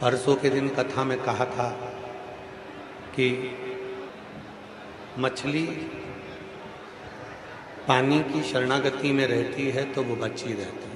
परसों के दिन कथा में कहा था कि मछली पानी की शरणागति में रहती है तो वो बची रहती है।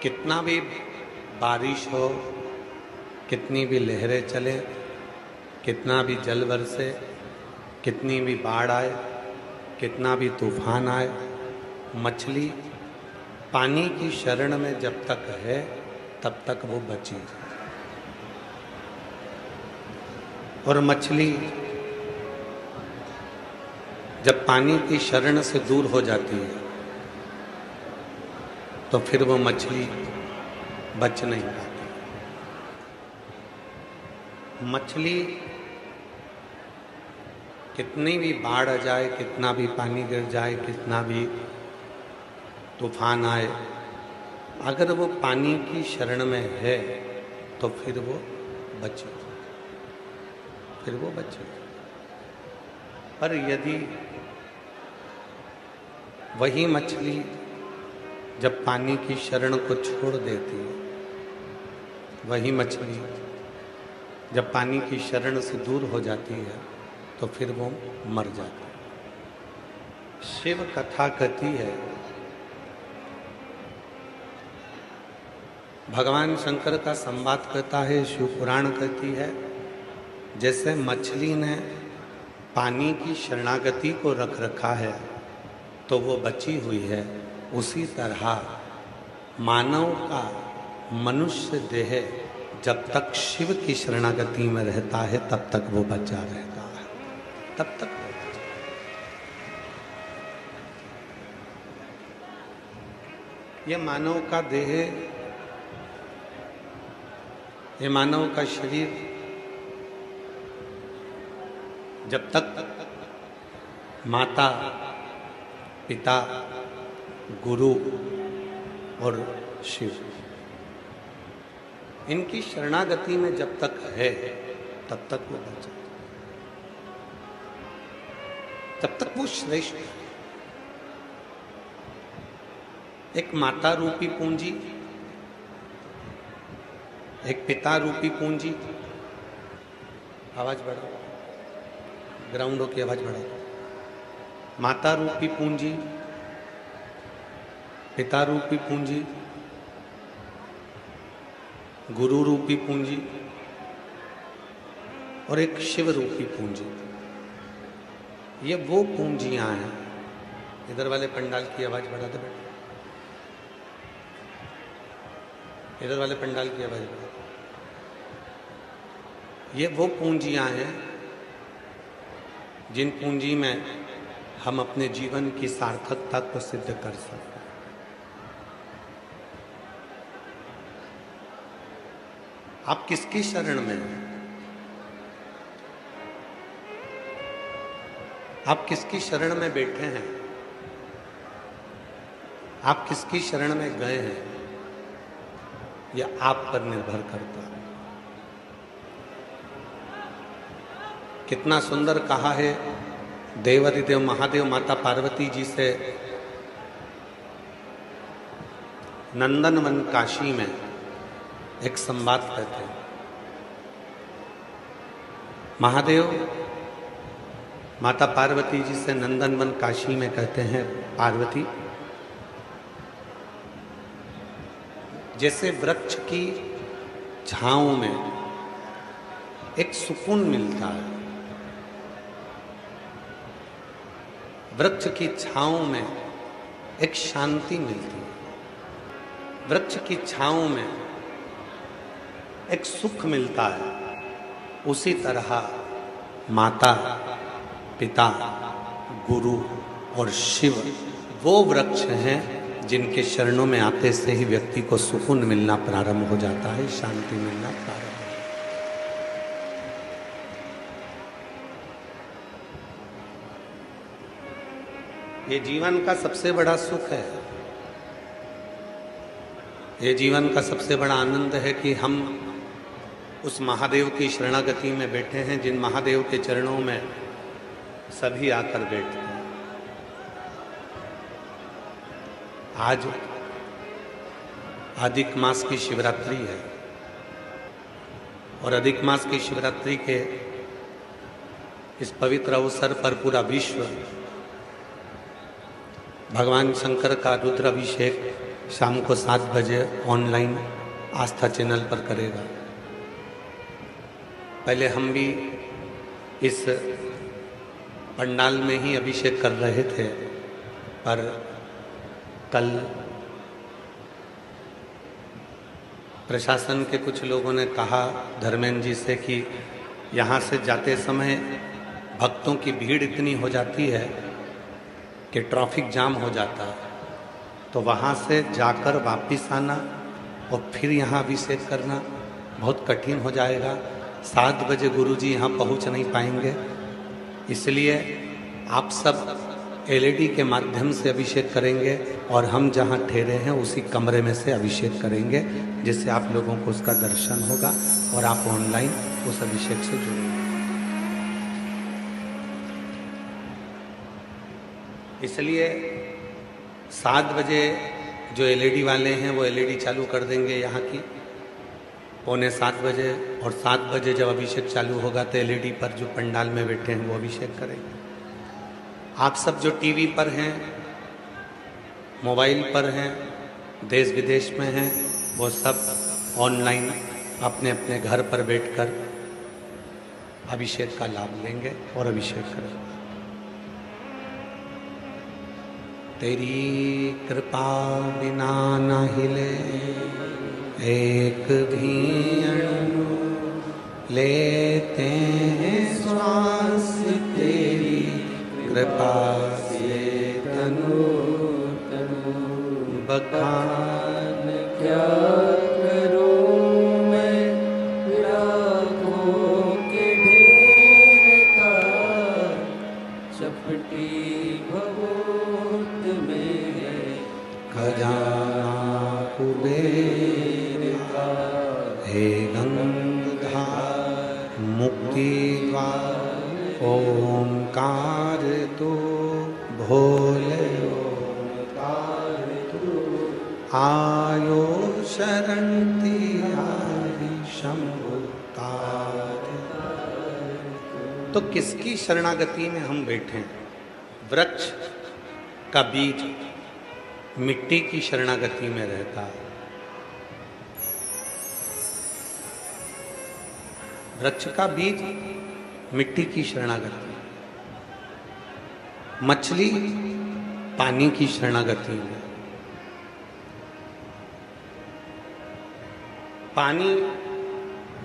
कितना भी बारिश हो, कितनी भी लहरें चले, कितना भी जल बरसे, कितनी भी बाढ़ आए, कितना भी तूफान आए, मछली पानी की शरण में जब तक है तब तक वो बची है। और मछली जब पानी की शरण से दूर हो जाती है तो फिर वो मछली बच नहीं पाती। मछली कितनी भी बाढ़ आ जाए, कितना भी पानी गिर जाए, कितना भी तूफान आए, अगर वो पानी की शरण में है तो फिर वो बचे, फिर वो बचे। पर यदि वही मछली जब पानी की शरण को छोड़ देती है, वही मछली जब पानी की शरण से दूर हो जाती है तो फिर वो मर जाती है। शिव कथा कहती है, भगवान शंकर का संवाद कहता है, शिव पुराण कहती है, जैसे मछली ने पानी की शरणागति को रख रखा है तो वो बची हुई है, उसी तरह मानव का मनुष्य देह जब तक शिव की शरणागति में रहता है तब तक वो बचा रहता है, तब तक वो बचा। ये मानव का देह, ये मानव का शरीर जब तक माता, पिता, गुरु और शिव इनकी शरणागति में जब तक है तब तक वो बचा, तब तक वो श्रेष्ठ है। एक माता रूपी पूंजी, एक पिता रूपी पूंजी, आवाज बढ़ाओ, ग्राउंडों की आवाज बढ़ाओ। माता रूपी पूंजी, पिता रूपी पूंजी, गुरु रूपी पूंजी और एक शिव रूपी पूंजी। ये वो पूंजियां हैं। इधर वाले पंडाल की आवाज बढ़ा दे बेटा, इधर वाले पंडाल की आवाज बढ़ा। ये वो पूंजियां हैं जिन पूंजी में हम अपने जीवन की सार्थकता को सिद्ध कर सकते हैं। आप किसकी शरण में हैं? आप किसकी शरण में बैठे हैं? आप किसकी शरण में गए हैं? यह आप पर निर्भर करता है। कितना सुंदर कहा है देवाधिदेव महादेव माता पार्वती जी से नंदनवन काशी में एक संवाद कहते हैं। महादेव माता पार्वती जी से नंदनवन काशी में कहते हैं, पार्वती, जैसे वृक्ष की छांव में एक सुकून मिलता है, वृक्ष की छांव में एक शांति मिलती है, वृक्ष की छांव में एक सुख मिलता है, उसी तरह माता, पिता, गुरु और शिव वो वृक्ष हैं जिनके चरणों में आते से ही व्यक्ति को सुकून मिलना प्रारंभ हो जाता है, शांति मिलना प्रारंभ हो जाता है। ये जीवन का सबसे बड़ा सुख है, ये जीवन का सबसे बड़ा आनंद है कि हम उस महादेव की शरणागति में बैठे हैं जिन महादेव के चरणों में सभी आकर बैठते हैं। आज अधिक मास की शिवरात्रि है और अधिक मास की शिवरात्रि के इस पवित्र अवसर पर पूरा विश्व भगवान शंकर का रुद्राभिषेक शाम को 7 बजे ऑनलाइन आस्था चैनल पर करेगा। पहले हम भी इस पंडाल में ही अभिषेक कर रहे थे, पर कल प्रशासन के कुछ लोगों ने कहा धर्मेंद्र जी से कि यहाँ से जाते समय भक्तों की भीड़ इतनी हो जाती है कि ट्रैफिक जाम हो जाता है, तो वहाँ से जाकर वापस आना और फिर यहाँ अभिषेक करना बहुत कठिन हो जाएगा। 7 बजे गुरुजी यहाँ पहुँच नहीं पाएंगे, इसलिए आप सब एलईडी के माध्यम से अभिषेक करेंगे और हम जहाँ ठहरे हैं उसी कमरे में से अभिषेक करेंगे, जिससे आप लोगों को उसका दर्शन होगा और आप ऑनलाइन उस अभिषेक से जुड़ेंगे। इसलिए 7 बजे जो एलईडी वाले हैं वो एलईडी चालू कर देंगे यहाँ की 6:45 बजे, और 7 बजे जब अभिषेक चालू होगा तो एलईडी पर जो पंडाल में बैठे हैं वो अभिषेक करेंगे। आप सब जो टीवी पर हैं, मोबाइल पर हैं, देश विदेश में हैं, वो सब ऑनलाइन अपने अपने घर पर बैठकर अभिषेक का लाभ लेंगे और अभिषेक करेंगे। तेरी कृपा बिना न हिले एक भी अणु, लेते हैं श्वास तेरी कृपा से तनु तनु। बखान क्या करूं मैं लाखों के ढेर का, चपटी भभूत में है खजाना कुबेर का। हे गंगाधर मुक्ति द्वार ओमकार तो भोले ओमकार तो, आयो शरण तिहारी शंभु तार। तो किसकी शरणागति में हम बैठे? वृक्ष का बीज मिट्टी की शरणागति में रहता है। वृक्ष का बीज मिट्टी की शरणागति, मछली पानी की शरणागति में, पानी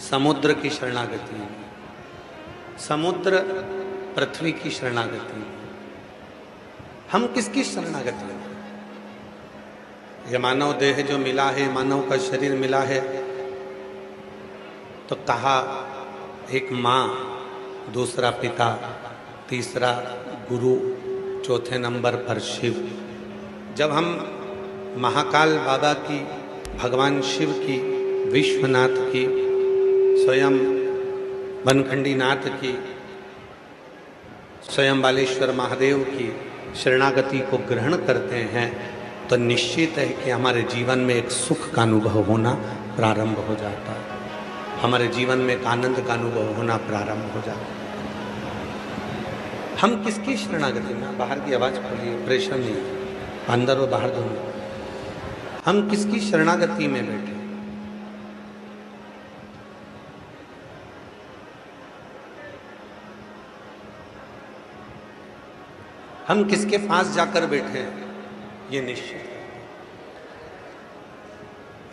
समुद्र की शरणागति में, समुद्र पृथ्वी की शरणागति में। हम किसकी शरणागति में? ये मानव देह जो मिला है, मानव का शरीर मिला है, तो कहा एक माँ, दूसरा पिता, तीसरा गुरु, चौथे नंबर पर शिव। जब हम महाकाल बाबा की, भगवान शिव की, विश्वनाथ की, स्वयं बनखंडी नाथ की, स्वयं बालेश्वर महादेव की शरणागति को ग्रहण करते हैं, तो निश्चित है कि हमारे जीवन में एक सुख का अनुभव होना प्रारंभ हो जाता है, हमारे जीवन में एक आनंद का अनुभव होना प्रारंभ हो जाता है। हम किसकी शरणागति में? बाहर की आवाज खोलिए, प्रेशर नहीं, अंदर और बाहर दोनों। हम किसकी शरणागति में बैठे? हम किसके पास जाकर बैठे हैं ये निश्चित है।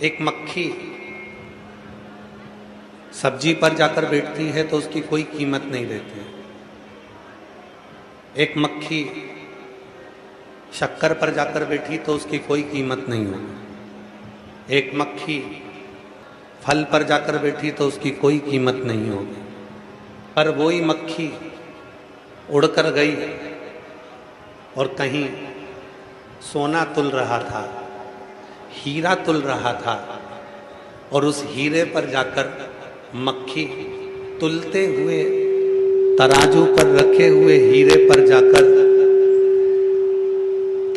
एक मक्खी सब्जी पर जाकर बैठती है तो उसकी कोई कीमत नहीं रहती है। एक मक्खी शक्कर पर जाकर बैठी तो उसकी कोई कीमत नहीं होगी। एक मक्खी फल पर जाकर बैठी तो उसकी कोई कीमत नहीं होगी। पर वही मक्खी उड़कर गई और कहीं सोना तुल रहा था, हीरा तुल रहा था, और उस हीरे पर जाकर मक्खी तुलते हुए, तराजू पर रखे हुए हीरे पर जाकर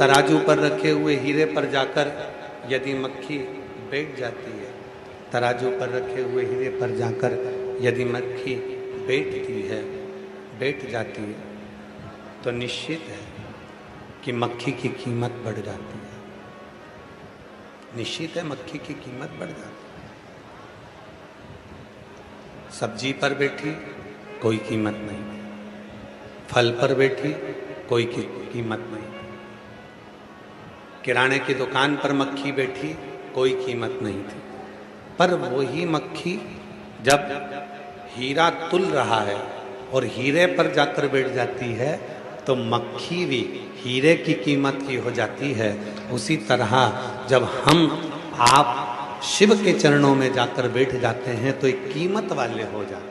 तराजू पर रखे हुए हीरे पर जाकर यदि मक्खी बैठ जाती है, तराजू पर रखे हुए हीरे पर जाकर यदि मक्खी बैठ जाती है, तो निश्चित है कि मक्खी की कीमत बढ़ जाती है। निश्चित है मक्खी की कीमत बढ़ जाती है। सब्जी पर बैठी कोई कीमत नहीं, फल पर बैठी कोई कीमत नहीं, किराने की दुकान पर मक्खी बैठी कोई कीमत नहीं थी। पर वही मक्खी जब हीरा तुल रहा है और हीरे पर जाकर बैठ जाती है तो मक्खी भी हीरे की कीमत की हो जाती है। उसी तरह जब हम आप शिव के चरणों में जाकर बैठ जाते हैं तो एक कीमत वाले हो जाते हैं।